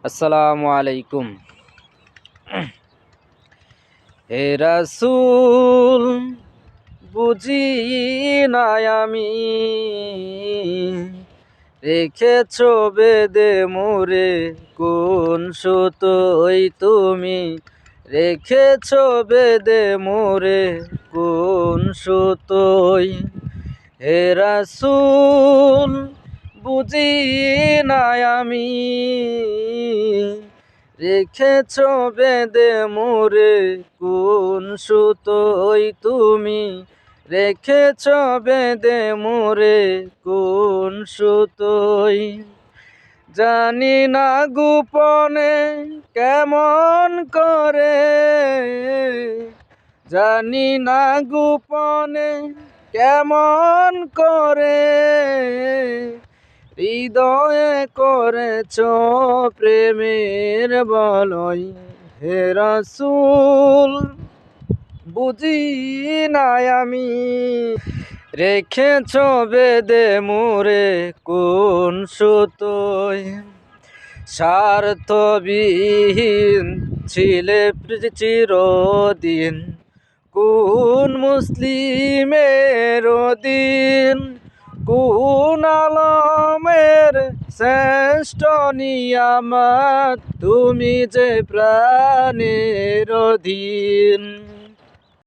আসসালামু আলাইকুম। হে রাসূল বুঝি নাই আমি, রেখেছ বেদে মোরে কোন সুতোয় তুমি, রেখেছ বেদে মোরে কোন সুতোয়। হে রাসূল বুঝি নাই আমি, রেখেছ বেদে মোরে কোন সুতোয় তুমি, রেখেছ বেদে মোরে কোন সুতোয়। জানি না গোপনে কেমন করে, জানি না গোপনে কেমন করে, হৃদয়ে করেছ প্রেমের বলয়। হে রাসূল বুঝি নাই আমি, রেখেছ বেদে মোরে কোন সুতোয়। স্বার্থবিহীন ছিলে চিরদিন, কোন মুসলিমের দিন, কোন আলমের শ্রেষ্ঠ নিয়ামত, তুমি যে প্রাণের অধীন।